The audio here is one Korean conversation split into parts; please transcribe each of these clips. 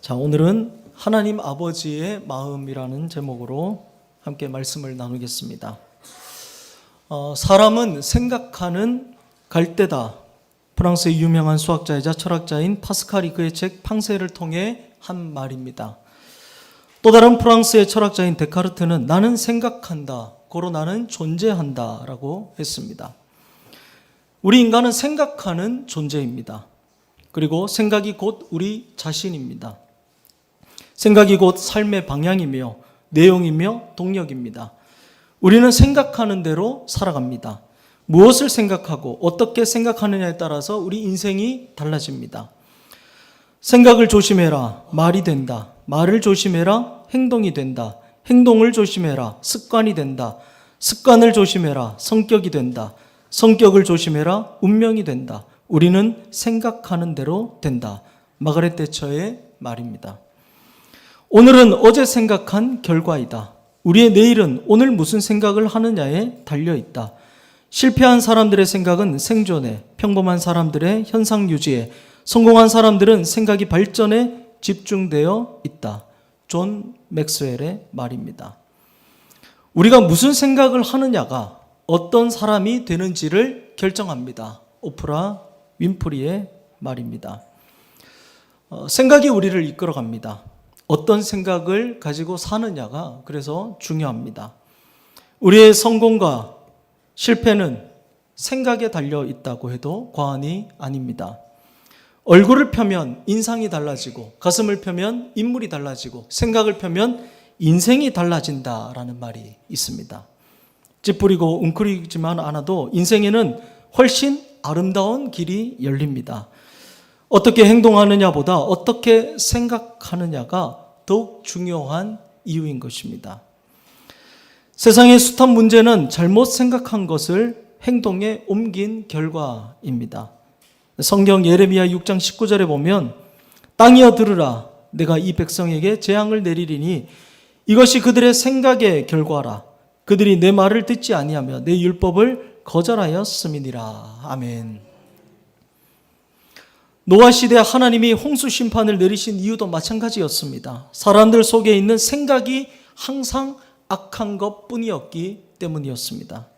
자, 오늘은 하나님 아버지의 마음이라는 제목으로 함께 말씀을 나누겠습니다. 사람은 생각하는 갈대다. 프랑스의 유명한 수학자이자 철학자인 파스칼이 그의 책 팡세를 통해 한 말입니다. 또 다른 프랑스의 철학자인 데카르트는 나는 생각한다, 고로 나는 존재한다 라고 했습니다. 우리 인간은 생각하는 존재입니다. 그리고 생각이 곧 우리 자신입니다. 생각이 곧 삶의 방향이며 내용이며 동력입니다. 우리는 생각하는 대로 살아갑니다. 무엇을 생각하고 어떻게 생각하느냐에 따라서 우리 인생이 달라집니다. 생각을 조심해라, 말이 된다. 말을 조심해라, 행동이 된다. 행동을 조심해라, 습관이 된다. 습관을 조심해라, 성격이 된다. 성격을 조심해라, 운명이 된다. 우리는 생각하는 대로 된다. 마가렛 대처의 말입니다. 오늘은 어제 생각한 결과이다. 우리의 내일은 오늘 무슨 생각을 하느냐에 달려있다. 실패한 사람들의 생각은 생존에, 평범한 사람들의 현상 유지에, 성공한 사람들은 생각이 발전에 집중되어 있다. 존 맥스웰의 말입니다. 우리가 무슨 생각을 하느냐가 어떤 사람이 되는지를 결정합니다. 오프라 윈프리의 말입니다. 생각이 우리를 이끌어갑니다. 어떤 생각을 가지고 사느냐가 그래서 중요합니다. 우리의 성공과 실패는 생각에 달려 있다고 해도 과언이 아닙니다. 얼굴을 펴면 인상이 달라지고 가슴을 펴면 인물이 달라지고 생각을 펴면 인생이 달라진다라는 말이 있습니다. 찌푸리고 웅크리지만 않아도 인생에는 훨씬 아름다운 길이 열립니다. 어떻게 행동하느냐보다 어떻게 생각하느냐가 더욱 중요한 이유인 것입니다. 세상의 숱한 문제는 잘못 생각한 것을 행동에 옮긴 결과입니다. 성경 예레미야 6장 19절에 보면 땅이여 들으라, 내가 이 백성에게 재앙을 내리리니 이것이 그들의 생각의 결과라. 그들이 내 말을 듣지 아니하며 내 율법을 거절하였음이니라. 아멘. 노아 시대 하나님이 홍수 심판을 내리신 이유도 마찬가지였습니다. 사람들 속에 있는 생각이 항상 악한 것뿐이었기 때문이었습니다.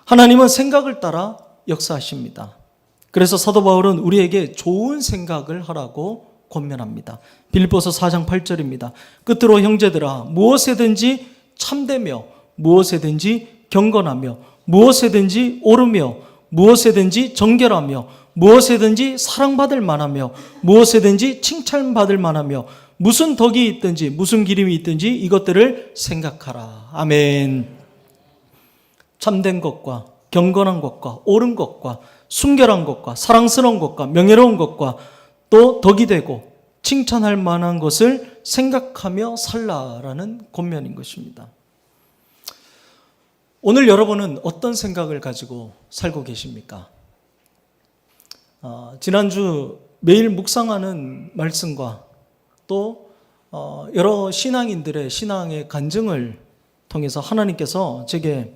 하나님은 생각을 따라 역사하십니다. 그래서 사도 바울은 우리에게 좋은 생각을 하라고 권면합니다. 빌립보서 4장 8절입니다. 끝으로 형제들아, 무엇에든지 참되며 무엇에든지 경건하며 무엇에든지 옳으며 무엇에든지 정결하며 무엇에든지 사랑받을 만하며 무엇에든지 칭찬받을 만하며 무슨 덕이 있든지 무슨 기림이 있든지 이것들을 생각하라. 아멘. 참된 것과 경건한 것과 옳은 것과 순결한 것과 사랑스러운 것과 명예로운 것과 또 덕이 되고 칭찬할 만한 것을 생각하며 살라라는 권면인 것입니다. 오늘 여러분은 어떤 생각을 가지고 살고 계십니까? 지난주 매일 묵상하는 말씀과 또 여러 신앙인들의 신앙의 간증을 통해서 하나님께서 제게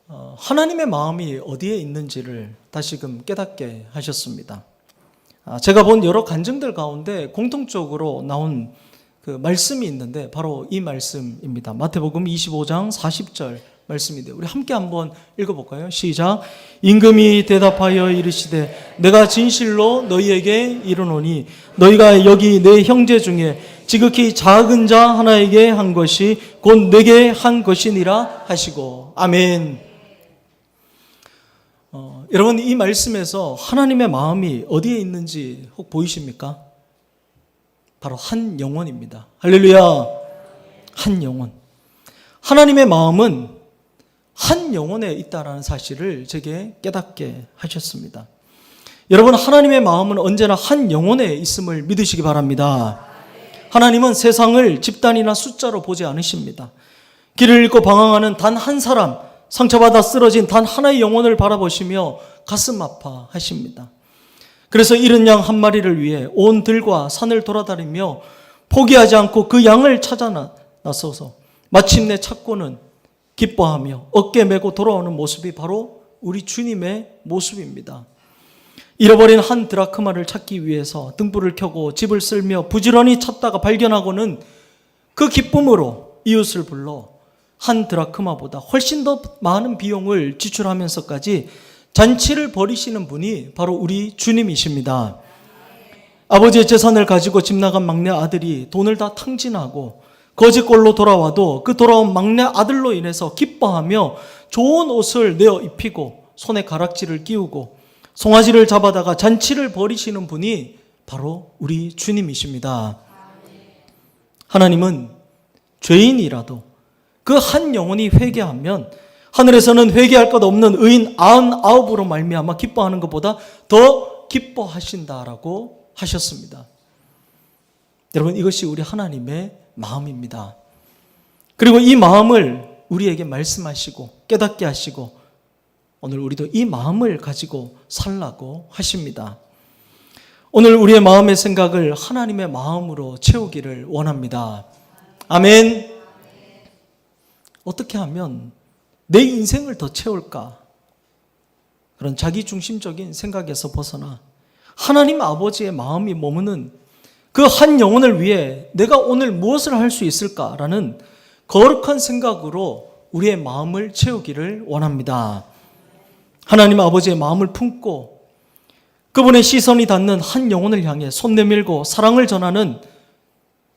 하나님의 마음이 어디에 있는지를 다시금 깨닫게 하셨습니다. 제가 본 여러 간증들 가운데 공통적으로 나온 그 말씀이 있는데 바로 이 말씀입니다. 마태복음 25장 40절 말씀인데 우리 함께 한번 읽어볼까요? 시작. 임금이 대답하여 이르시되 내가 진실로 너희에게 이르노니 너희가 여기 내 형제 중에 지극히 작은 자 하나에게 한 것이 곧 내게 한 것이니라 하시고. 아멘. 여러분, 이 말씀에서 하나님의 마음이 어디에 있는지 혹 보이십니까? 바로 한 영혼입니다. 할렐루야. 한 영혼. 하나님의 마음은 한 영혼에 있다라는 사실을 제게 깨닫게 하셨습니다. 여러분, 하나님의 마음은 언제나 한 영혼에 있음을 믿으시기 바랍니다. 하나님은 세상을 집단이나 숫자로 보지 않으십니다. 길을 잃고 방황하는 단 한 사람, 상처받아 쓰러진 단 하나의 영혼을 바라보시며 가슴 아파하십니다. 그래서 잃은 양 한 마리를 위해 온 들과 산을 돌아다니며 포기하지 않고 그 양을 찾아 나서서 마침내 찾고는 기뻐하며 어깨 메고 돌아오는 모습이 바로 우리 주님의 모습입니다. 잃어버린 한 드라크마를 찾기 위해서 등불을 켜고 집을 쓸며 부지런히 찾다가 발견하고는 그 기쁨으로 이웃을 불러 한 드라크마보다 훨씬 더 많은 비용을 지출하면서까지 잔치를 벌이시는 분이 바로 우리 주님이십니다. 아버지의 재산을 가지고 집 나간 막내 아들이 돈을 다 탕진하고 거지꼴로 돌아와도 그 돌아온 막내 아들로 인해서 기뻐하며 좋은 옷을 내어 입히고 손에 가락지를 끼우고 송아지를 잡아다가 잔치를 벌이시는 분이 바로 우리 주님이십니다. 하나님은 죄인이라도 그 한 영혼이 회개하면 하늘에서는 회개할 것 없는 의인 99으로 말미암아 기뻐하는 것보다 더 기뻐하신다라고 하셨습니다. 여러분, 이것이 우리 하나님의 마음입니다. 그리고 이 마음을 우리에게 말씀하시고 깨닫게 하시고 오늘 우리도 이 마음을 가지고 살라고 하십니다. 오늘 우리의 마음의 생각을 하나님의 마음으로 채우기를 원합니다. 아멘. 어떻게 하면 내 인생을 더 채울까? 그런 자기중심적인 생각에서 벗어나 하나님 아버지의 마음이 머무는 그 한 영혼을 위해 내가 오늘 무엇을 할 수 있을까라는 거룩한 생각으로 우리의 마음을 채우기를 원합니다. 하나님 아버지의 마음을 품고 그분의 시선이 닿는 한 영혼을 향해 손 내밀고 사랑을 전하는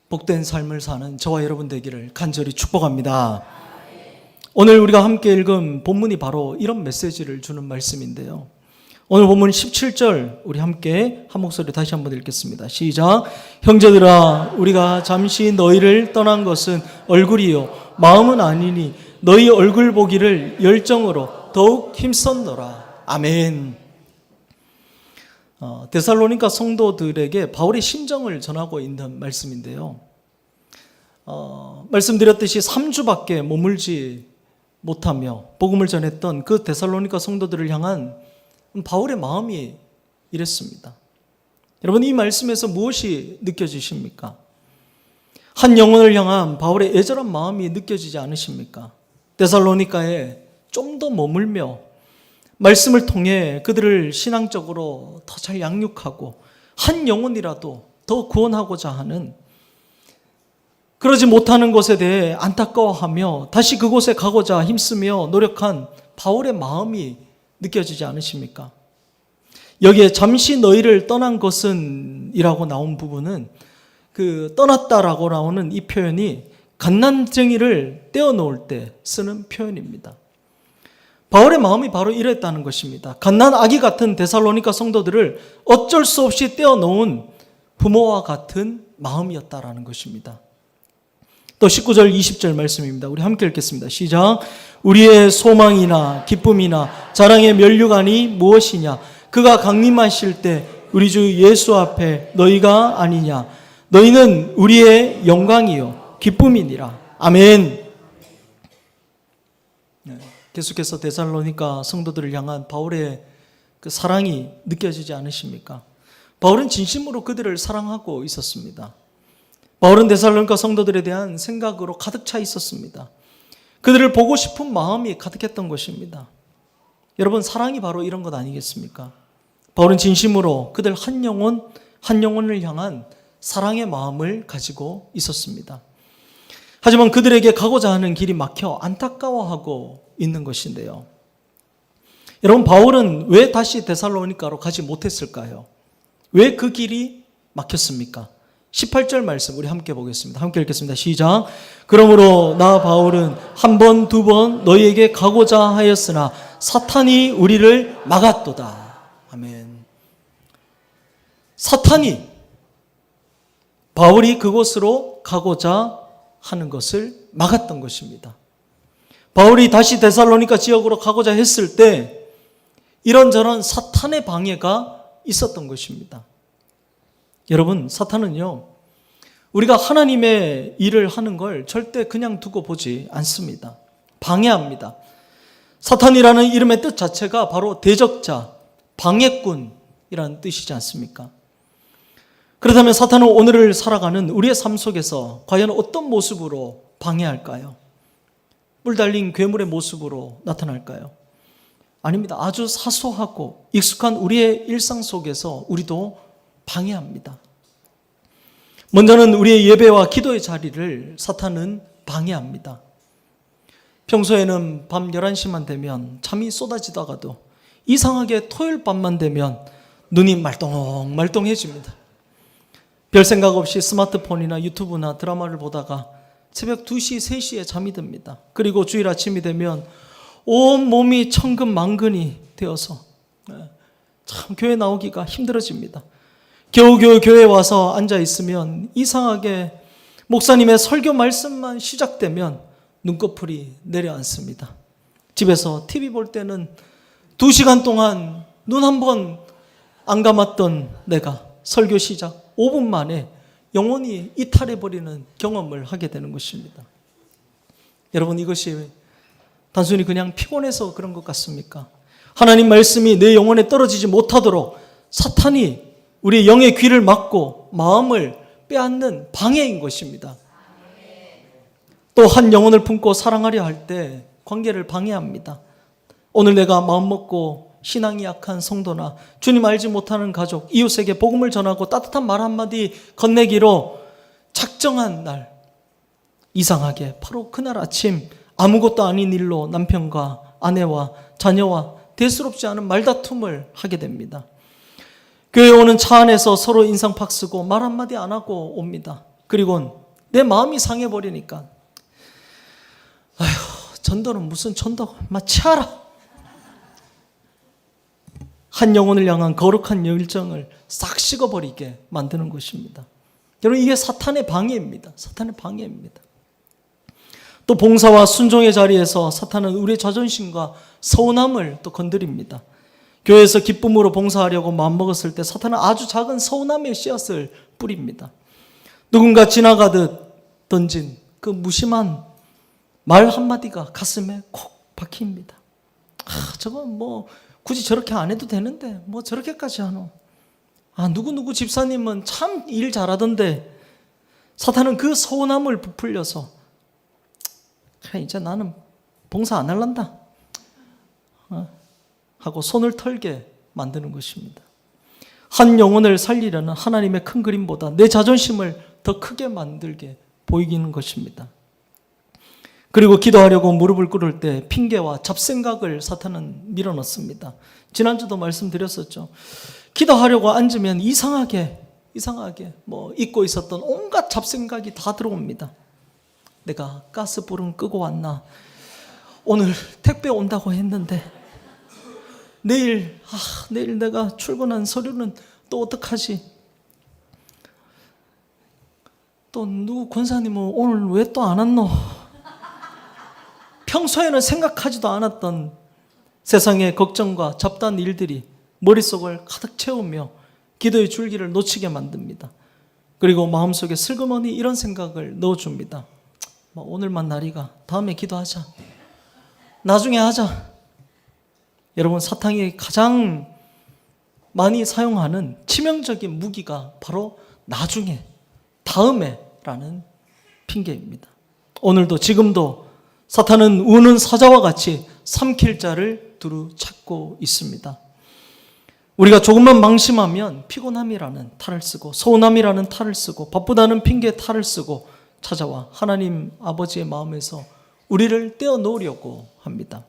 복된 삶을 사는 저와 여러분 되기를 간절히 축복합니다. 오늘 우리가 함께 읽은 본문이 바로 이런 메시지를 주는 말씀인데요. 오늘 본문 17절 우리 함께 한 목소리 다시 한번 읽겠습니다. 시작. 형제들아, 우리가 잠시 너희를 떠난 것은 얼굴이요 마음은 아니니 너희 얼굴 보기를 열정으로 더욱 힘썼노라. 아멘. 데살로니가 성도들에게 바울의 심정을 전하고 있는 말씀인데요. 말씀드렸듯이 3주밖에 머물지 못하며 복음을 전했던 그 데살로니가 성도들을 향한 바울의 마음이 이랬습니다. 여러분, 이 말씀에서 무엇이 느껴지십니까? 한 영혼을 향한 바울의 애절한 마음이 느껴지지 않으십니까? 데살로니가에 좀 더 머물며 말씀을 통해 그들을 신앙적으로 더 잘 양육하고 한 영혼이라도 더 구원하고자 하는, 그러지 못하는 것에 대해 안타까워하며 다시 그곳에 가고자 힘쓰며 노력한 바울의 마음이 느껴지지 않으십니까? 여기에 잠시 너희를 떠난 것은 이라고 나온 부분은 그 떠났다라고 나오는 이 표현이 갓난쟁이를 떼어놓을 때 쓰는 표현입니다. 바울의 마음이 바로 이랬다는 것입니다. 갓난 아기 같은 데살로니가 성도들을 어쩔 수 없이 떼어놓은 부모와 같은 마음이었다라는 것입니다. 또 19절 20절 말씀입니다. 우리 함께 읽겠습니다. 시작. 우리의 소망이나 기쁨이나 자랑의 면류관이 무엇이냐? 그가 강림하실 때 우리 주 예수 앞에 너희가 아니냐? 너희는 우리의 영광이요 기쁨이니라. 아멘. 계속해서 데살로니가 성도들을 향한 바울의 그 사랑이 느껴지지 않으십니까? 바울은 진심으로 그들을 사랑하고 있었습니다. 바울은 데살로니가 성도들에 대한 생각으로 가득 차 있었습니다. 그들을 보고 싶은 마음이 가득했던 것입니다. 여러분, 사랑이 바로 이런 것 아니겠습니까? 바울은 진심으로 그들 한 영혼을 향한 사랑의 마음을 가지고 있었습니다. 하지만 그들에게 가고자 하는 길이 막혀 안타까워하고 있는 것인데요. 여러분, 바울은 왜 다시 데살로니가로 가지 못했을까요? 왜 그 길이 막혔습니까? 18절 말씀 우리 함께 보겠습니다. 함께 읽겠습니다. 시작. 그러므로 나 바울은 한 번, 두 번 너희에게 가고자 하였으나 사탄이 우리를 막았도다. 아멘. 사탄이 바울이 그곳으로 가고자 하는 것을 막았던 것입니다. 바울이 다시 데살로니가 지역으로 가고자 했을 때 이런저런 사탄의 방해가 있었던 것입니다. 여러분, 사탄은요, 우리가 하나님의 일을 하는 걸 절대 그냥 두고 보지 않습니다. 방해합니다. 사탄이라는 이름의 뜻 자체가 바로 대적자, 방해꾼이라는 뜻이지 않습니까? 그렇다면 사탄은 오늘을 살아가는 우리의 삶 속에서 과연 어떤 모습으로 방해할까요? 뿔 달린 괴물의 모습으로 나타날까요? 아닙니다. 아주 사소하고 익숙한 우리의 일상 속에서 우리도 방해합니다. 먼저는 우리의 예배와 기도의 자리를 사탄은 방해합니다. 평소에는 밤 11시만 되면 잠이 쏟아지다가도 이상하게 토요일 밤만 되면 눈이 말똥말똥해집니다. 별 생각 없이 스마트폰이나 유튜브나 드라마를 보다가 새벽 2시, 3시에 잠이 듭니다. 그리고 주일 아침이 되면 온 몸이 천근만근이 되어서 참 교회 나오기가 힘들어집니다. 겨우겨우 교회에 와서 앉아있으면 이상하게 목사님의 설교 말씀만 시작되면 눈꺼풀이 내려앉습니다. 집에서 TV 볼 때는 2시간 동안 눈 한 번 안 감았던 내가 설교 시작 5분 만에 영원히 이탈해버리는 경험을 하게 되는 것입니다. 여러분, 이것이 단순히 그냥 피곤해서 그런 것 같습니까? 하나님 말씀이 내 영혼에 떨어지지 못하도록 사탄이 우리 영의 귀를 막고 마음을 빼앗는 방해인 것입니다. 또 한 영혼을 품고 사랑하려 할 때 관계를 방해합니다. 오늘 내가 마음먹고 신앙이 약한 성도나 주님 알지 못하는 가족, 이웃에게 복음을 전하고 따뜻한 말 한마디 건네기로 작정한 날, 이상하게 바로 그날 아침 아무것도 아닌 일로 남편과 아내와 자녀와 대수롭지 않은 말다툼을 하게 됩니다. 교회에 오는 차 안에서 서로 인상팍 쓰고 말 한마디 안 하고 옵니다. 그리고는 내 마음이 상해버리니까 전도는 무슨 전도, 치아라. 한 영혼을 향한 거룩한 열정을 싹 식어버리게 만드는 것입니다. 여러분, 이게 사탄의 방해입니다. 사탄의 방해입니다. 또 봉사와 순종의 자리에서 사탄은 우리의 자존심과 서운함을 또 건드립니다. 교회에서 기쁨으로 봉사하려고 마음먹었을 때 사탄은 아주 작은 서운함의 씨앗을 뿌립니다. 누군가 지나가듯 던진 그 무심한 말 한마디가 가슴에 콕 박힙니다. 저건 굳이 저렇게 안 해도 되는데 저렇게까지 하노. 누구누구 집사님은 참 일 잘하던데. 사탄은 그 서운함을 부풀려서 그래, 이제 나는 봉사 안 할란다 하고 손을 털게 만드는 것입니다. 한 영혼을 살리려는 하나님의 큰 그림보다 내 자존심을 더 크게 만들게 보이는 것입니다. 그리고 기도하려고 무릎을 꿇을 때 핑계와 잡생각을 사탄은 밀어넣습니다. 지난주도 말씀드렸었죠. 기도하려고 앉으면 이상하게 잊고 있었던 온갖 잡생각이 다 들어옵니다. 내가 가스불은 끄고 왔나? 오늘 택배 온다고 했는데 내일 내가 출근한 서류는 또 어떡하지? 또 누구 권사님은 오늘 왜 또 안 왔노? 평소에는 생각하지도 않았던 세상의 걱정과 잡다한 일들이 머릿속을 가득 채우며 기도의 줄기를 놓치게 만듭니다. 그리고 마음속에 슬그머니 이런 생각을 넣어줍니다. 오늘만 날이가, 다음에 기도하자, 나중에 하자. 여러분, 사탄이 가장 많이 사용하는 치명적인 무기가 바로 나중에, 다음에 라는 핑계입니다. 오늘도 지금도 사탄은 우는 사자와 같이 삼킬 자를 두루 찾고 있습니다. 우리가 조금만 망심하면 피곤함이라는 탈을 쓰고 서운함이라는 탈을 쓰고 바쁘다는 핑계의 탈을 쓰고 찾아와 하나님 아버지의 마음에서 우리를 떼어놓으려고 합니다.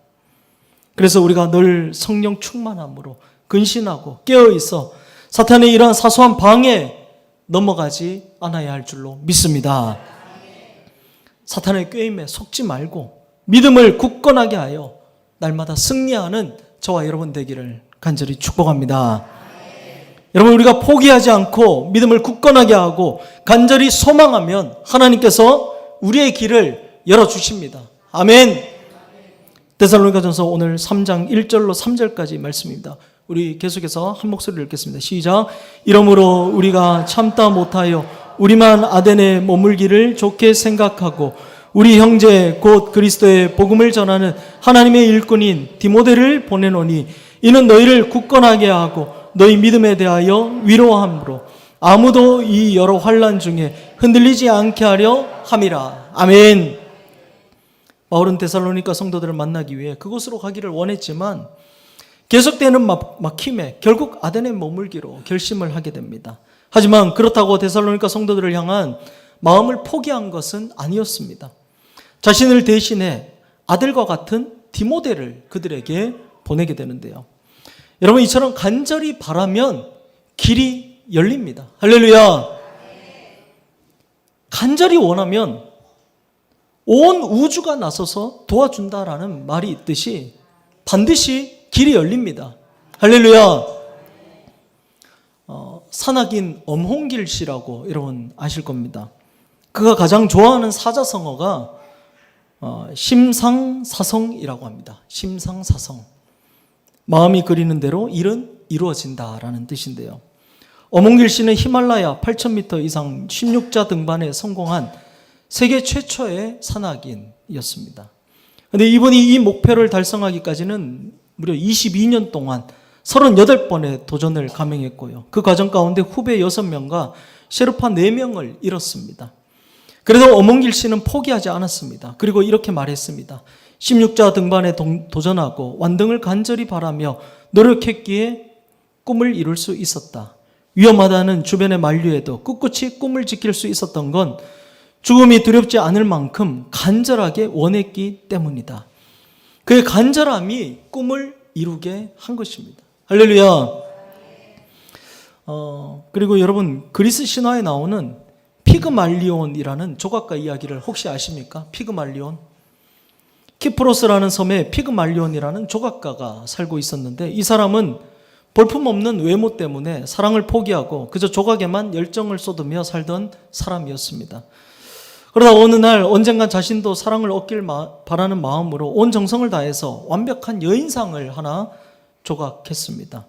그래서 우리가 늘 성령 충만함으로 근신하고 깨어있어 사탄의 이러한 사소한 방해에 넘어가지 않아야 할 줄로 믿습니다. 사탄의 꾀임에 속지 말고 믿음을 굳건하게 하여 날마다 승리하는 저와 여러분 되기를 간절히 축복합니다. 여러분, 우리가 포기하지 않고 믿음을 굳건하게 하고 간절히 소망하면 하나님께서 우리의 길을 열어주십니다. 아멘. 데살로니가전서 오늘 3장 1절로 3절까지 말씀입니다. 우리 계속해서 한 목소리를 읽겠습니다. 시작. 이러므로 우리가 참다 못하여 우리만 아덴에 머물기를 좋게 생각하고 우리 형제 곧 그리스도의 복음을 전하는 하나님의 일꾼인 디모데를 보내노니 이는 너희를 굳건하게 하고 너희 믿음에 대하여 위로함으로 아무도 이 여러 환난 중에 흔들리지 않게 하려 함이라. 아멘. 바울은 데살로니가 성도들을 만나기 위해 그곳으로 가기를 원했지만 계속되는 막힘에 결국 아덴에 머물기로 결심을 하게 됩니다. 하지만 그렇다고 데살로니가 성도들을 향한 마음을 포기한 것은 아니었습니다. 자신을 대신해 아들과 같은 디모데를 그들에게 보내게 되는데요. 여러분, 이처럼 간절히 바라면 길이 열립니다. 할렐루야. 간절히 원하면 온 우주가 나서서 도와준다라는 말이 있듯이 반드시 길이 열립니다. 할렐루야. 산악인 엄홍길 씨라고 여러분 아실 겁니다. 그가 가장 좋아하는 사자성어가 심상사성이라고 합니다. 심상사성. 마음이 그리는 대로 일은 이루어진다라는 뜻인데요. 엄홍길 씨는 히말라야 8,000m 이상 16자 등반에 성공한 세계 최초의 산악인이었습니다. 그런데 이분이 이 목표를 달성하기까지는 무려 22년 동안 38번의 도전을 감행했고요. 그 과정 가운데 후배 6명과 셰르파 4명을 잃었습니다. 그래도 엄홍길 씨는 포기하지 않았습니다. 그리고 이렇게 말했습니다. 16자 등반에 도전하고 완등을 간절히 바라며 노력했기에 꿈을 이룰 수 있었다. 위험하다는 주변의 만류에도 꿋꿋이 꿈을 지킬 수 있었던 건 죽음이 두렵지 않을 만큼 간절하게 원했기 때문이다. 그의 간절함이 꿈을 이루게 한 것입니다. 할렐루야. 그리고 여러분, 그리스 신화에 나오는 피그말리온이라는 조각가 이야기를 혹시 아십니까? 피그말리온. 키프로스라는 섬에 피그말리온이라는 조각가가 살고 있었는데 이 사람은 볼품없는 외모 때문에 사랑을 포기하고 그저 조각에만 열정을 쏟으며 살던 사람이었습니다. 그러다 어느 날 언젠간 자신도 사랑을 얻길 바라는 마음으로 온 정성을 다해서 완벽한 여인상을 하나 조각했습니다.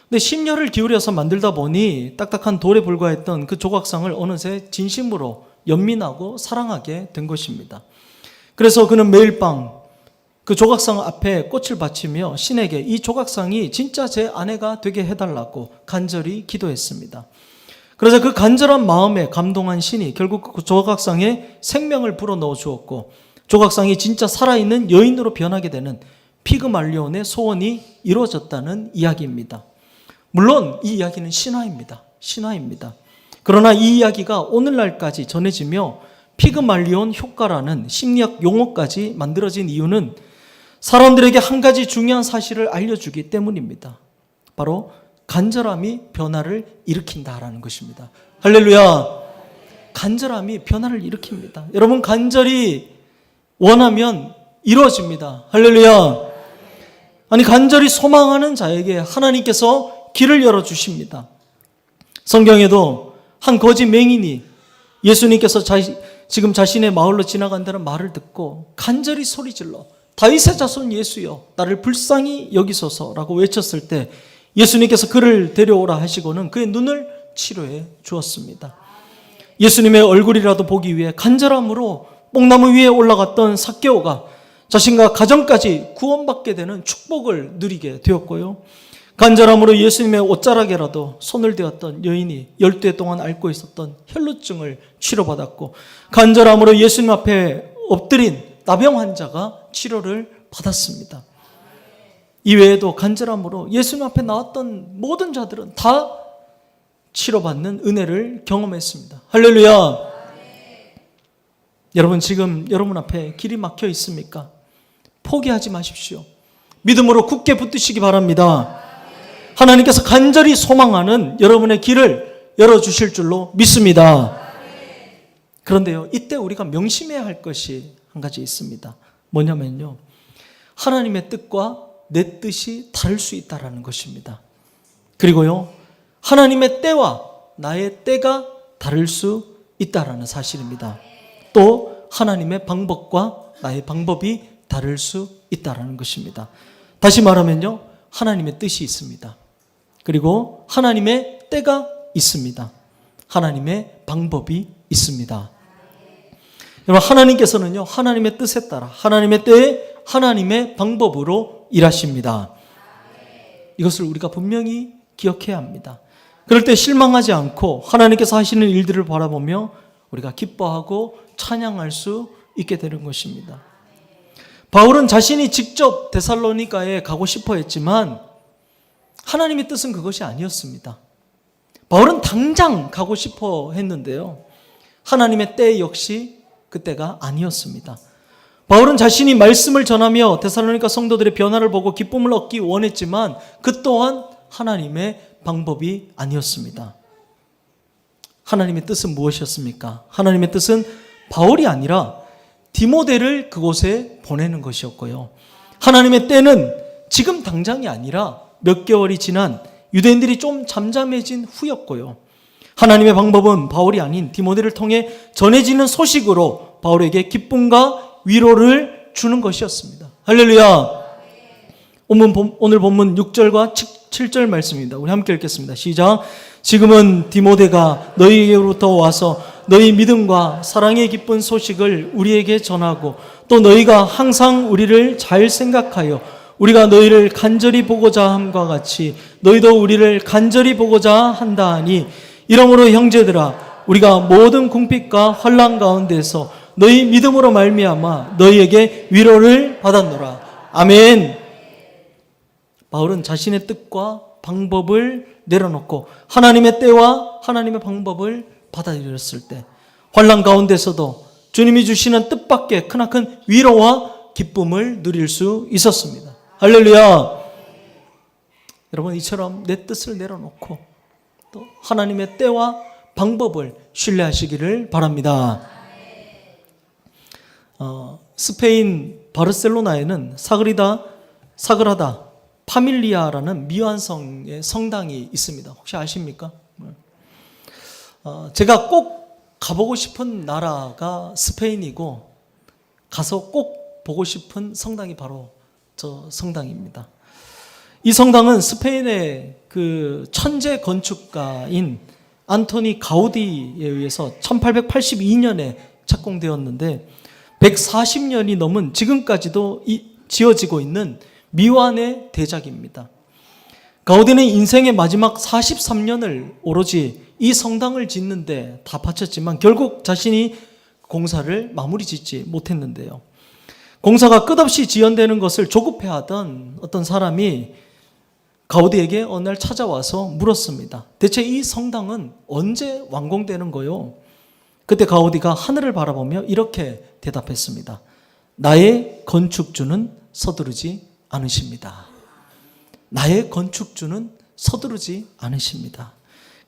근데 심려를 기울여서 만들다 보니 딱딱한 돌에 불과했던 그 조각상을 어느새 진심으로 연민하고 사랑하게 된 것입니다. 그래서 그는 매일 밤 그 조각상 앞에 꽃을 바치며 신에게 이 조각상이 진짜 제 아내가 되게 해달라고 간절히 기도했습니다. 그래서 그 간절한 마음에 감동한 신이 결국 그 조각상에 생명을 불어넣어 주었고 조각상이 진짜 살아있는 여인으로 변하게 되는 피그말리온의 소원이 이루어졌다는 이야기입니다. 물론 이 이야기는 신화입니다. 신화입니다. 그러나 이 이야기가 오늘날까지 전해지며 피그말리온 효과라는 심리학 용어까지 만들어진 이유는 사람들에게 한 가지 중요한 사실을 알려주기 때문입니다. 바로 간절함이 변화를 일으킨다라는 것입니다. 할렐루야. 간절함이 변화를 일으킵니다. 여러분, 간절히 원하면 이루어집니다. 할렐루야. 아니, 간절히 소망하는 자에게 하나님께서 길을 열어주십니다. 성경에도 한 거지 맹인이 예수님께서 지금 자신의 마을로 지나간다는 말을 듣고 간절히 소리질러 다윗의 자손 예수여 나를 불쌍히 여기소서라고 외쳤을 때 예수님께서 그를 데려오라 하시고는 그의 눈을 치료해 주었습니다. 예수님의 얼굴이라도 보기 위해 간절함으로 뽕나무 위에 올라갔던 삭개오가 자신과 가정까지 구원받게 되는 축복을 누리게 되었고요. 간절함으로 예수님의 옷자락에라도 손을 대었던 여인이 12해 동안 앓고 있었던 혈루증을 치료받았고 간절함으로 예수님 앞에 엎드린 나병 환자가 치료를 받았습니다. 이외에도 간절함으로 예수님 앞에 나왔던 모든 자들은 다 치료받는 은혜를 경험했습니다. 할렐루야. 여러분, 지금 여러분 앞에 길이 막혀 있습니까? 포기하지 마십시오. 믿음으로 굳게 붙드시기 바랍니다. 하나님께서 간절히 소망하는 여러분의 길을 열어주실 줄로 믿습니다. 그런데요, 이때 우리가 명심해야 할 것이 한 가지 있습니다. 뭐냐면요, 하나님의 뜻과 내 뜻이 다를 수 있다는 것입니다. 그리고요, 하나님의 때와 나의 때가 다를 수 있다는 사실입니다. 또 하나님의 방법과 나의 방법이 다를 수 있다는 것입니다. 다시 말하면요, 하나님의 뜻이 있습니다. 그리고 하나님의 때가 있습니다. 하나님의 방법이 있습니다. 여러분, 하나님께서는요, 하나님의 뜻에 따라 하나님의 때에 하나님의 방법으로 일하십니다. 이것을 우리가 분명히 기억해야 합니다. 그럴 때 실망하지 않고 하나님께서 하시는 일들을 바라보며 우리가 기뻐하고 찬양할 수 있게 되는 것입니다. 바울은 자신이 직접 데살로니가에 가고 싶어 했지만 하나님의 뜻은 그것이 아니었습니다. 바울은 당장 가고 싶어 했는데요. 하나님의 때 역시 그때가 아니었습니다. 바울은 자신이 말씀을 전하며 데살로니가 성도들의 변화를 보고 기쁨을 얻기 원했지만 그 또한 하나님의 방법이 아니었습니다. 하나님의 뜻은 무엇이었습니까? 하나님의 뜻은 바울이 아니라 디모데를 그곳에 보내는 것이었고요. 하나님의 때는 지금 당장이 아니라 몇 개월이 지난 유대인들이 좀 잠잠해진 후였고요. 하나님의 방법은 바울이 아닌 디모데를 통해 전해지는 소식으로 바울에게 기쁨과 위로를 주는 것이었습니다. 할렐루야. 오늘 본문 6절과 7절 말씀입니다. 우리 함께 읽겠습니다. 시작. 지금은 디모데가 너희에게로부터 와서 너희 믿음과 사랑의 기쁜 소식을 우리에게 전하고 또 너희가 항상 우리를 잘 생각하여 우리가 너희를 간절히 보고자 함과 같이 너희도 우리를 간절히 보고자 한다 하니 이러므로 형제들아 우리가 모든 궁핍과 환난 가운데서 너희 믿음으로 말미암아 너희에게 위로를 받았노라. 아멘. 바울은 자신의 뜻과 방법을 내려놓고 하나님의 때와 하나님의 방법을 받아들였을 때 환난 가운데서도 주님이 주시는 뜻밖의 크나큰 위로와 기쁨을 누릴 수 있었습니다. 할렐루야. 여러분 이처럼 내 뜻을 내려놓고 또 하나님의 때와 방법을 신뢰하시기를 바랍니다. 스페인 바르셀로나에는 사그라다 파밀리아라는 미완성의 성당이 있습니다. 혹시 아십니까? 제가 꼭 가보고 싶은 나라가 스페인이고 가서 꼭 보고 싶은 성당이 바로 저 성당입니다. 이 성당은 스페인의 그 천재 건축가인 안토니 가우디에 의해서 1882년에 착공되었는데 140년이 넘은 지금까지도 지어지고 있는 미완의 대작입니다. 가우디는 인생의 마지막 43년을 오로지 이 성당을 짓는데 다 바쳤지만 결국 자신이 공사를 마무리 짓지 못했는데요. 공사가 끝없이 지연되는 것을 조급해하던 어떤 사람이 가우디에게 어느 날 찾아와서 물었습니다. 대체 이 성당은 언제 완공되는 거요? 그때 가우디가 하늘을 바라보며 이렇게 대답했습니다. 나의 건축주는 서두르지 않으십니다. 나의 건축주는 서두르지 않으십니다.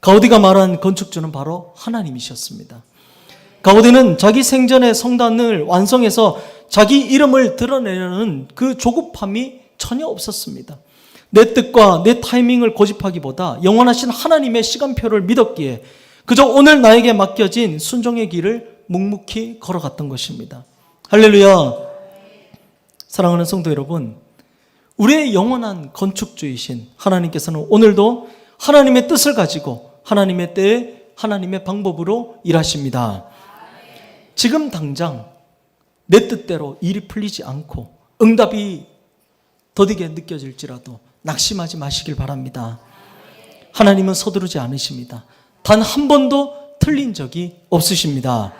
가우디가 말한 건축주는 바로 하나님이셨습니다. 가우디는 자기 생전에 성당을 완성해서 자기 이름을 드러내려는 그 조급함이 전혀 없었습니다. 내 뜻과 내 타이밍을 고집하기보다 영원하신 하나님의 시간표를 믿었기에 그저 오늘 나에게 맡겨진 순종의 길을 묵묵히 걸어갔던 것입니다. 할렐루야. 사랑하는 성도 여러분, 우리의 영원한 건축주이신 하나님께서는 오늘도 하나님의 뜻을 가지고 하나님의 때에 하나님의 방법으로 일하십니다. 지금 당장 내 뜻대로 일이 풀리지 않고 응답이 더디게 느껴질지라도 낙심하지 마시길 바랍니다. 하나님은 서두르지 않으십니다. 단 한 번도 틀린 적이 없으십니다.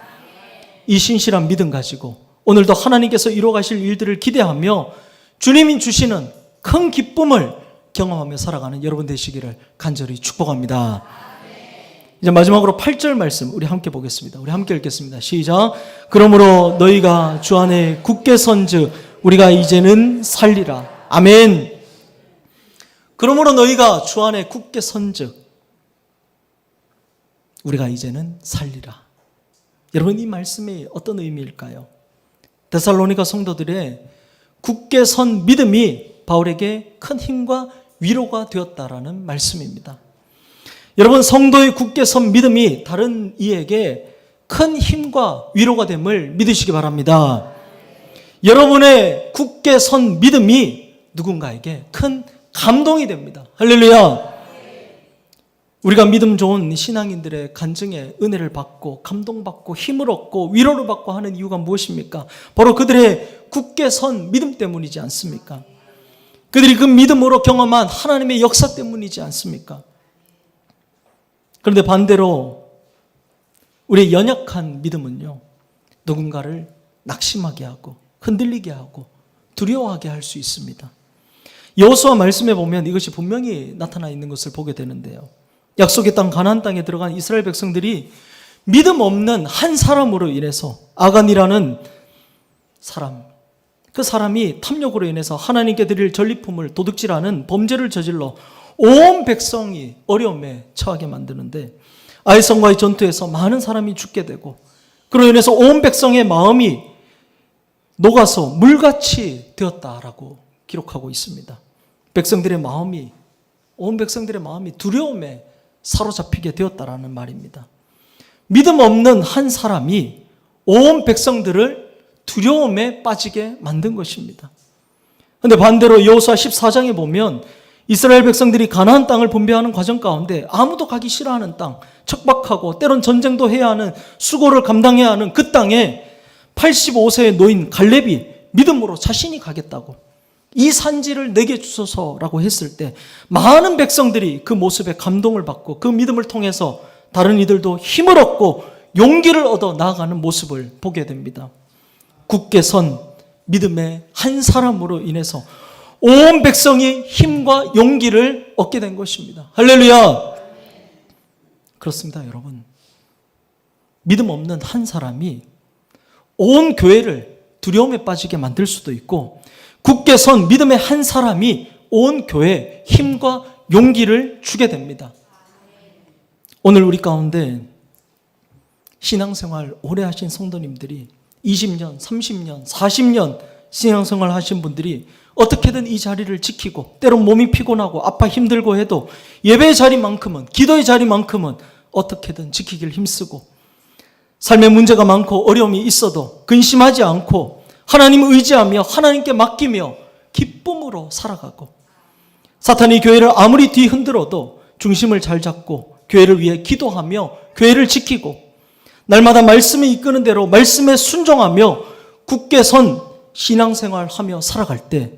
이 신실한 믿음 가지고 오늘도 하나님께서 이루어가실 일들을 기대하며 주님이 주시는 큰 기쁨을 경험하며 살아가는 여러분 되시기를 간절히 축복합니다. 이제 마지막으로 8절 말씀 우리 함께 보겠습니다. 우리 함께 읽겠습니다. 시작. 그러므로 너희가 주 안에 굳게 선즉 우리가 이제는 살리라. 아멘. 그러므로 너희가 주 안에 굳게 선즉 우리가 이제는 살리라. 여러분 이 말씀이 어떤 의미일까요? 데살로니가 성도들의 굳게 선 믿음이 바울에게 큰 힘과 위로가 되었다라는 말씀입니다. 여러분 성도의 굳게 선 믿음이 다른 이에게 큰 힘과 위로가 됨을 믿으시기 바랍니다. 여러분의 굳게 선 믿음이 누군가에게 큰 감동이 됩니다. 할렐루야. 우리가 믿음 좋은 신앙인들의 간증에 은혜를 받고 감동받고 힘을 얻고 위로를 받고 하는 이유가 무엇입니까? 바로 그들의 굳게 선 믿음 때문이지 않습니까? 그들이 그 믿음으로 경험한 하나님의 역사 때문이지 않습니까? 그런데 반대로 우리의 연약한 믿음은요, 누군가를 낙심하게 하고 흔들리게 하고 두려워하게 할 수 있습니다. 여호수아 말씀에 보면 이것이 분명히 나타나 있는 것을 보게 되는데요. 약속의 땅 가나안 땅에 들어간 이스라엘 백성들이 믿음 없는 한 사람으로 인해서 아간이라는 사람, 그 사람이 탐욕으로 인해서 하나님께 드릴 전리품을 도둑질하는 범죄를 저질러 온 백성이 어려움에 처하게 만드는데 아이성과의 전투에서 많은 사람이 죽게 되고 그로 인해서 온 백성의 마음이 녹아서 물같이 되었다라고 기록하고 있습니다. 온 백성들의 마음이 두려움에 사로잡히게 되었다라는 말입니다. 믿음 없는 한 사람이 온 백성들을 두려움에 빠지게 만든 것입니다. 그런데 반대로 여호수아 14장에 보면 이스라엘 백성들이 가나안 땅을 분배하는 과정 가운데 아무도 가기 싫어하는 땅, 척박하고 때론 전쟁도 해야 하는 수고를 감당해야 하는 그 땅에 85세의 노인 갈렙이 믿음으로 자신이 가겠다고 이 산지를 내게 주소서라고 했을 때 많은 백성들이 그 모습에 감동을 받고 그 믿음을 통해서 다른 이들도 힘을 얻고 용기를 얻어 나아가는 모습을 보게 됩니다. 굳게 선 믿음의 한 사람으로 인해서 온 백성이 힘과 용기를 얻게 된 것입니다. 할렐루야! 그렇습니다, 여러분. 믿음 없는 한 사람이 온 교회를 두려움에 빠지게 만들 수도 있고 굳게 선 믿음의 한 사람이 온 교회에 힘과 용기를 주게 됩니다. 오늘 우리 가운데 신앙생활 오래 하신 성도님들이 20년, 30년, 40년 신앙생활 하신 분들이 어떻게든 이 자리를 지키고 때론 몸이 피곤하고 아파 힘들고 해도 예배의 자리만큼은 기도의 자리만큼은 어떻게든 지키길 힘쓰고 삶에 문제가 많고 어려움이 있어도 근심하지 않고 하나님을 의지하며 하나님께 맡기며 기쁨으로 살아가고 사탄이 교회를 아무리 뒤흔들어도 중심을 잘 잡고 교회를 위해 기도하며 교회를 지키고 날마다 말씀에 이끄는 대로 말씀에 순종하며 굳게 선 신앙생활하며 살아갈 때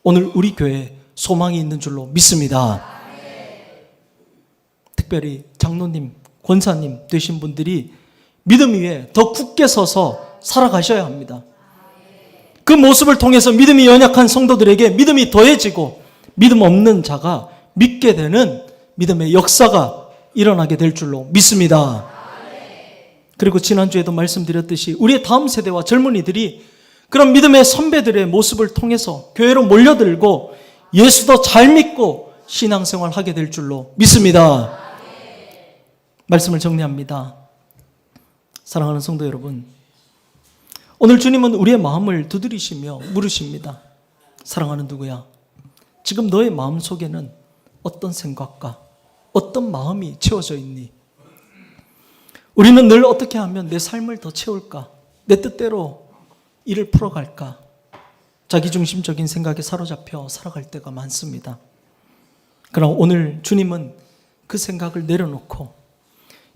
오늘 우리 교회에 소망이 있는 줄로 믿습니다. 특별히 장로님, 권사님 되신 분들이 믿음 위에 더 굳게 서서 살아가셔야 합니다. 그 모습을 통해서 믿음이 연약한 성도들에게 믿음이 더해지고 믿음 없는 자가 믿게 되는 믿음의 역사가 일어나게 될 줄로 믿습니다. 그리고 지난주에도 말씀드렸듯이 우리의 다음 세대와 젊은이들이 그런 믿음의 선배들의 모습을 통해서 교회로 몰려들고 예수도 잘 믿고 신앙생활 하게 될 줄로 믿습니다. 말씀을 정리합니다. 사랑하는 성도 여러분, 오늘 주님은 우리의 마음을 두드리시며 물으십니다. 사랑하는 누구야? 지금 너의 마음 속에는 어떤 생각과 어떤 마음이 채워져 있니? 우리는 늘 어떻게 하면 내 삶을 더 채울까? 내 뜻대로 일을 풀어갈까? 자기중심적인 생각에 사로잡혀 살아갈 때가 많습니다. 그러나 오늘 주님은 그 생각을 내려놓고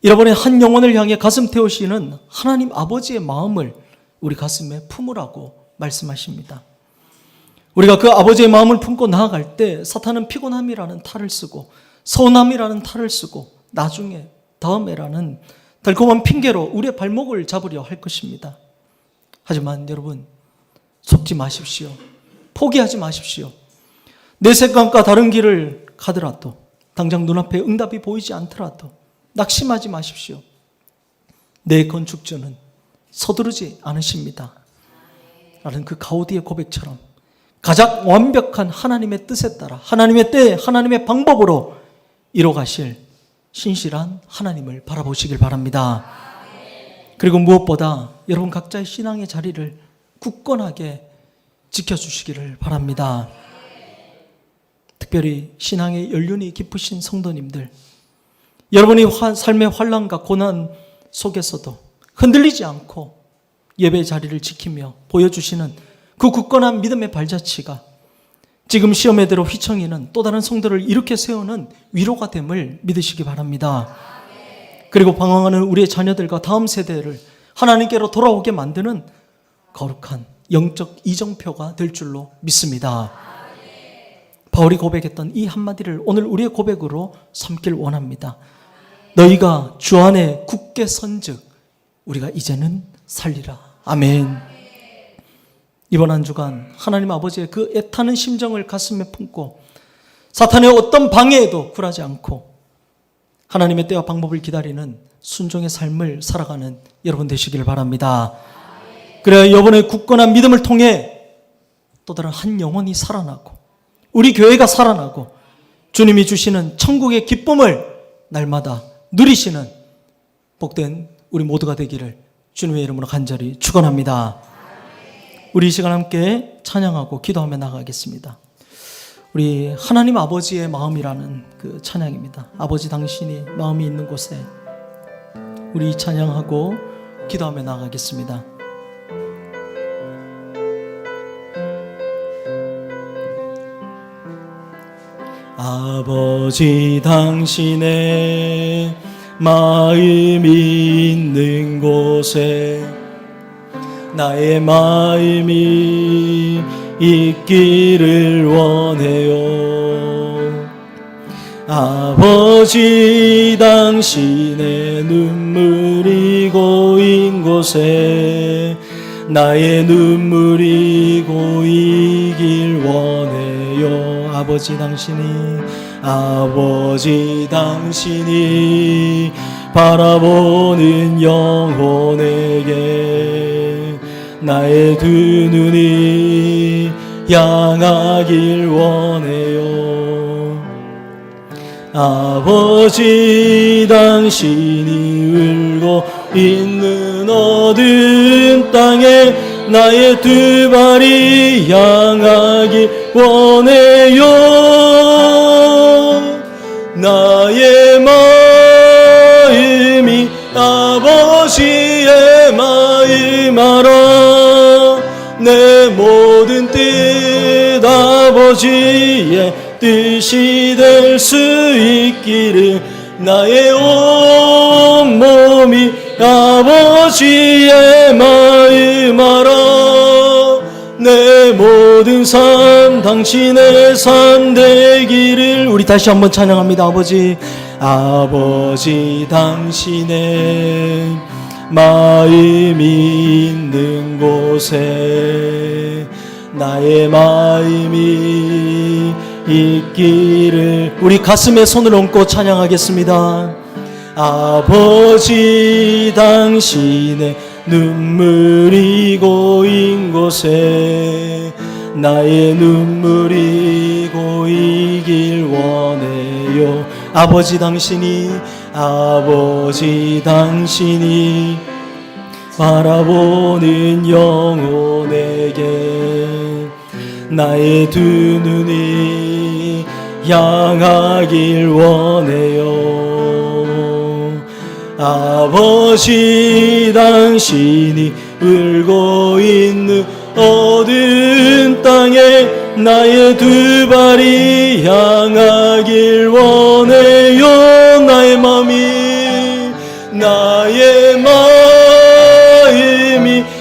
여러분의 한 영혼을 향해 가슴 태우시는 하나님 아버지의 마음을 우리 가슴에 품으라고 말씀하십니다. 우리가 그 아버지의 마음을 품고 나아갈 때 사탄은 피곤함이라는 탈을 쓰고 서운함이라는 탈을 쓰고 나중에 다음에라는 달콤한 핑계로 우리의 발목을 잡으려 할 것입니다. 하지만 여러분 속지 마십시오. 포기하지 마십시오. 내 생각과 다른 길을 가더라도 당장 눈앞에 응답이 보이지 않더라도 낙심하지 마십시오. 내 건축주는 서두르지 않으십니다. 라는 그 가우디의 고백처럼 가장 완벽한 하나님의 뜻에 따라 하나님의 때 하나님의 방법으로 이뤄가실 신실한 하나님을 바라보시길 바랍니다. 그리고 무엇보다 여러분 각자의 신앙의 자리를 굳건하게 지켜주시기를 바랍니다. 특별히 신앙의 연륜이 깊으신 성도님들, 여러분이 삶의 환난과 고난 속에서도 흔들리지 않고 예배의 자리를 지키며 보여주시는 그 굳건한 믿음의 발자취가 지금 시험의 대로 휘청이는 또 다른 성도를 일으켜 세우는 위로가 됨을 믿으시기 바랍니다. 그리고 방황하는 우리의 자녀들과 다음 세대를 하나님께로 돌아오게 만드는 거룩한 영적 이정표가 될 줄로 믿습니다. 바울이 고백했던 이 한마디를 오늘 우리의 고백으로 삼길 원합니다. 너희가 주 안에 굳게 선즉 우리가 이제는 살리라. 아멘. 이번 한 주간 하나님 아버지의 그 애타는 심정을 가슴에 품고 사탄의 어떤 방해에도 굴하지 않고 하나님의 때와 방법을 기다리는 순종의 삶을 살아가는 여러분 되시길 바랍니다. 그래야 이번에 굳건한 믿음을 통해 또 다른 한 영혼이 살아나고 우리 교회가 살아나고 주님이 주시는 천국의 기쁨을 날마다 누리시는 복된 우리 모두가 되기를 주님의 이름으로 간절히 축원합니다. 우리 이 시간 함께 찬양하고 기도하며 나가겠습니다. 우리 하나님 아버지의 마음이라는 그 찬양입니다. 아버지 당신이 마음이 있는 곳에 우리 찬양하고 기도하며 나가겠습니다. 아버지 당신의 마음이 있는 곳에 나의 마음이 있기를 원해요. 아버지 당신의 눈물이 고인 곳에 나의 눈물이 고이길 원해요. 아버지 당신이 바라보는 영혼에게 나의 두 눈이 향하길 원해요. 아버지 당신이 울고 있는 어두운 땅에 나의 두 발이 향하길 원해요. 나의 마음이 아버지의 마음 알아. 내 모든 뜻 아버지의 뜻이 될 수 있기를 나의 온 몸이 아버지의 마음 알아. 내 모든 삶 당신의 삶 되기를. 우리 다시 한번 찬양합니다. 아버지 당신의 마음이 있는 곳에 나의 마음이 있기를. 우리 가슴에 손을 얹고 찬양하겠습니다. 아버지 당신의 눈물이 고인 곳에 나의 눈물이 고이길 원해요. 아버지 당신이 바라보는 영혼에게 나의 두 눈이 향하길 원해요. 아버지 당신이 울고 있는 어두운 땅에 나의 두 발이 향하길 원해요. 나의 마음이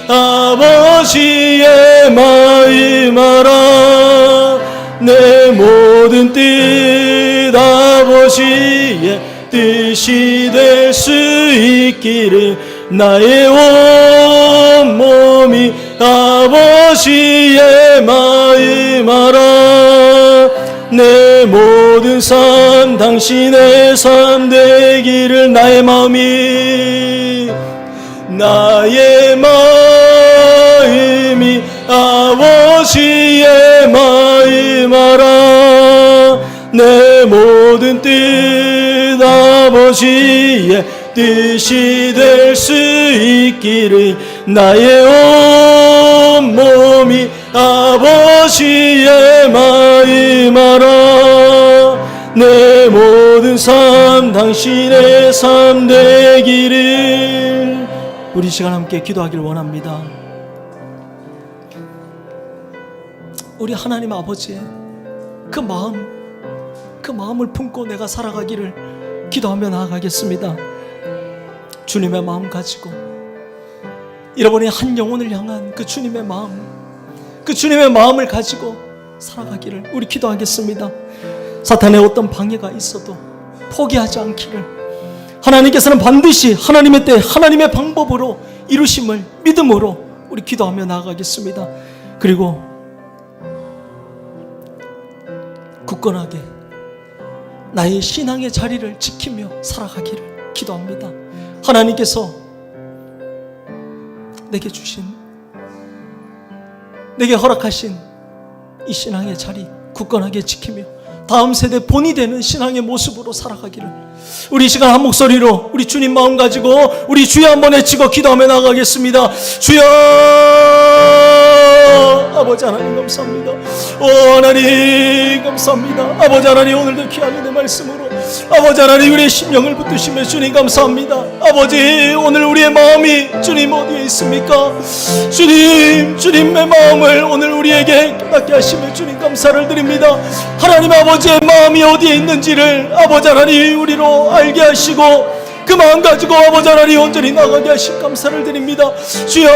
아버지의 마음 알아. 내 모든 뜻 아버지의 뜻이 될 수 있기를 나의 온 몸이 아버지의 마음 알아. 내 모든 삶 당신의 삶 되기를. 나의 마음이 아버지의 마음 알아. 내 모든 뜻 아버지의 뜻이 될 수 있기를 나의 온 몸이 아버지의 마음 알아. 내 모든 삶 당신의 삶 되기를. 우리 시간 함께 기도하길 원합니다. 우리 하나님 아버지의 그 마음을 품고 내가 살아가기를 기도하며 나아가겠습니다. 주님의 마음 가지고 잃어버린 한 영혼을 향한 그 주님의 마음을 가지고 살아가기를 우리 기도하겠습니다. 사탄의 어떤 방해가 있어도 포기하지 않기를. 하나님께서는 반드시 하나님의 때 하나님의 방법으로 이루심을 믿음으로 우리 기도하며 나아가겠습니다. 그리고 굳건하게 나의 신앙의 자리를 지키며 살아가기를 기도합니다. 하나님께서 내게 허락하신 이 신앙의 자리 굳건하게 지키며 다음 세대 본이 되는 신앙의 모습으로 살아가기를, 우리 시간 한 목소리로 우리 주님 마음 가지고 우리 주여 한번 외치고 기도하며 나가겠습니다. 주여, 아버지 하나님 감사합니다. 오 하나님 감사합니다. 아버지 하나님, 오늘도 귀한 은혜 말씀으로 아버지 하나님 우리의 심령을 붙드시며 주님 감사합니다. 아버지, 오늘 우리의 마음이 주님 어디에 있습니까? 주님의 마음을 오늘 우리에게 깨닫게 하시며 주님 감사를 드립니다. 하나님 아버지의 마음이 어디에 있는지를 아버지 하나님 우리로 알게 하시고 그 마음 가지고 아버지 하나님 온전히 나가게 하신 감사를 드립니다. 주여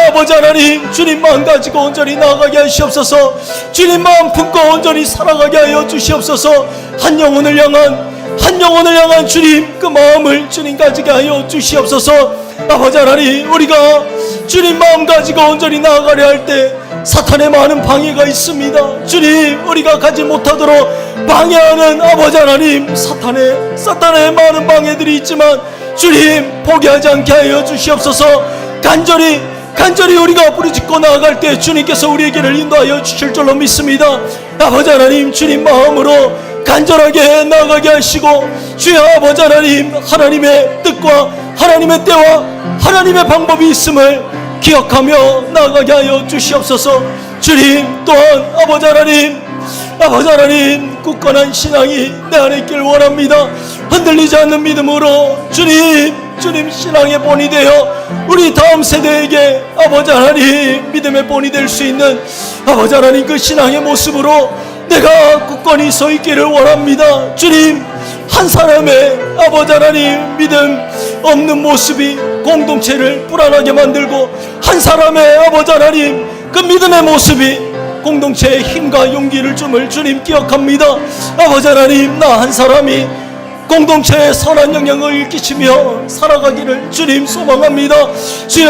아버지 하나님, 주님 마음 가지고 온전히 나가게 하시옵소서. 주님 마음 품고 온전히 살아가게 하여 주시옵소서. 한 영혼을 향한 주님 그 마음을 주님 가지게 하여 주시옵소서. 아버지 하나님, 우리가 주님 마음 가지고 온전히 나아가려 할 때 사탄의 많은 방해가 있습니다. 주님, 우리가 가지 못하도록 방해하는 아버지 하나님, 사탄의 많은 방해들이 있지만 주님 포기하지 않게 하여 주시옵소서. 간절히 우리가 부르짖고 나아갈 때 주님께서 우리에게를 인도하여 주실 줄로 믿습니다. 아버지 하나님, 주님 마음으로 간절하게 나아가게 하시고 주여 아버지 하나님, 하나님의 뜻과 하나님의 때와 하나님의 방법이 있음을 기억하며 나아가게 하여 주시옵소서. 주님 또한 아버지 하나님 굳건한 신앙이 내 안에 있길 원합니다. 흔들리지 않는 믿음으로 주님 신앙의 본이 되어 우리 다음 세대에게 아버지 하나님 믿음의 본이 될 수 있는 아버지 하나님 그 신앙의 모습으로 내가 굳건히 서 있기를 원합니다. 주님, 한 사람의 아버지 하나님 믿음 없는 모습이 공동체를 불안하게 만들고 한 사람의 아버지 하나님 그 믿음의 모습이 공동체의 힘과 용기를 줌을 주님 기억합니다. 아버지 하나님, 나 한 사람이 공동체에 선한 영향을 끼치며 살아가기를 주님 소망합니다. 주여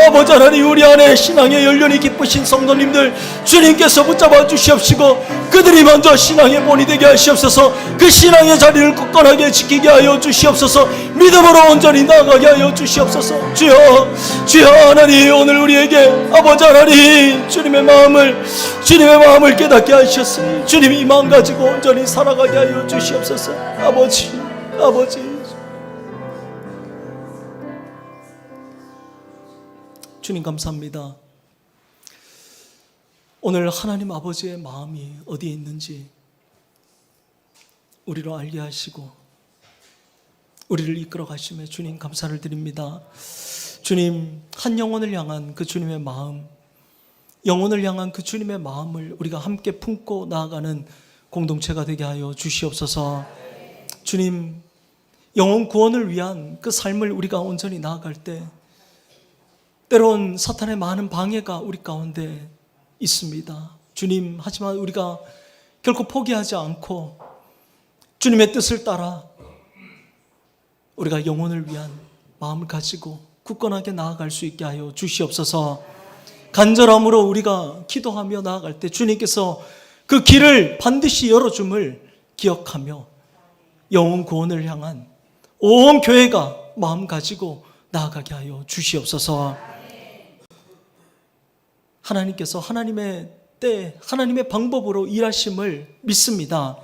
아버지 하나님, 우리 안에 신앙의 연륜이 깊으신 성도님들 주님께서 붙잡아 주시옵시고 그들이 먼저 신앙의 본이 되게 하시옵소서. 그 신앙의 자리를 굳건하게 지키게 하여 주시옵소서. 믿음으로 온전히 나아가게 하여 주시옵소서. 주여 하나님, 오늘 우리에게 아버지 하나님 주님의 마음을 깨닫게 하셨으니 주님 이 마음 가지고 온전히 살아가게 하여 주시옵소서. 아버지 주님 감사합니다. 오늘 하나님 아버지의 마음이 어디에 있는지 우리로 알게 하시고 우리를 이끌어 가시며 주님 감사를 드립니다. 주님, 한 영혼을 향한 그 주님의 마음, 영혼을 향한 그 주님의 마음을 우리가 함께 품고 나아가는 공동체가 되게 하여 주시옵소서. 주님, 영혼 구원을 위한 그 삶을 우리가 온전히 나아갈 때 때론 사탄의 많은 방해가 우리 가운데 있습니다. 주님, 하지만 우리가 결코 포기하지 않고 주님의 뜻을 따라 우리가 영혼을 위한 마음을 가지고 굳건하게 나아갈 수 있게 하여 주시옵소서. 간절함으로 우리가 기도하며 나아갈 때 주님께서 그 길을 반드시 열어줌을 기억하며 영혼 구원을 향한 온 교회가 마음 가지고 나아가게 하여 주시옵소서. 하나님께서 하나님의 때, 하나님의 방법으로 일하심을 믿습니다.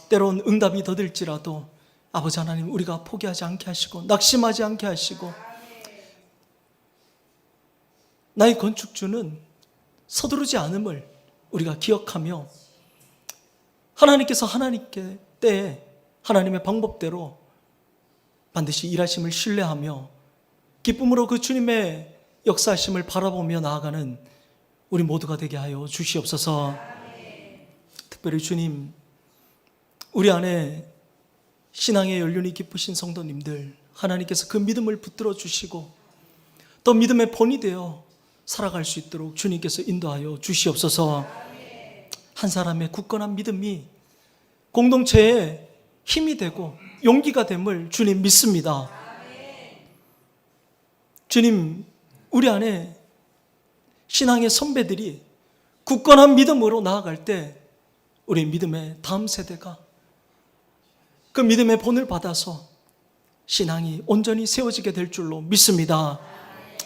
때론 응답이 더딜지라도 아버지 하나님, 우리가 포기하지 않게 하시고 낙심하지 않게 하시고 나의 건축주는 서두르지 않음을 우리가 기억하며 하나님께서 하나님께 때에 하나님의 방법대로 반드시 일하심을 신뢰하며 기쁨으로 그 주님의 역사하심을 바라보며 나아가는 우리 모두가 되게 하여 주시옵소서. 특별히 주님, 우리 안에 신앙의 연륜이 깊으신 성도님들 하나님께서 그 믿음을 붙들어 주시고 또 믿음의 본이 되어 살아갈 수 있도록 주님께서 인도하여 주시옵소서. 한 사람의 굳건한 믿음이 공동체에 힘이 되고 용기가 됨을 주님 믿습니다. 주님, 우리 안에 신앙의 선배들이 굳건한 믿음으로 나아갈 때 우리 믿음의 다음 세대가 그 믿음의 본을 받아서 신앙이 온전히 세워지게 될 줄로 믿습니다.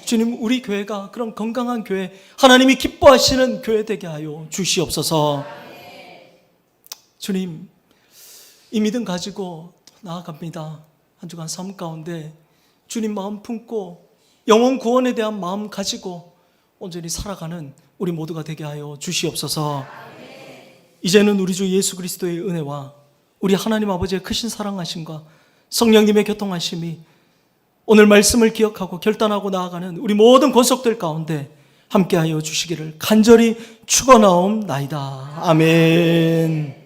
주님, 우리 교회가 그런 건강한 교회, 하나님이 기뻐하시는 교회 되게 하여 주시옵소서. 주님, 이 믿음 가지고 나아갑니다. 한 주간 삶 가운데 주님 마음 품고 영혼 구원에 대한 마음 가지고 온전히 살아가는 우리 모두가 되게 하여 주시옵소서. 이제는 우리 주 예수 그리스도의 은혜와 우리 하나님 아버지의 크신 사랑하심과 성령님의 교통하심이 오늘 말씀을 기억하고 결단하고 나아가는 우리 모든 권속들 가운데 함께하여 주시기를 간절히 축원하옵나이다. 아멘.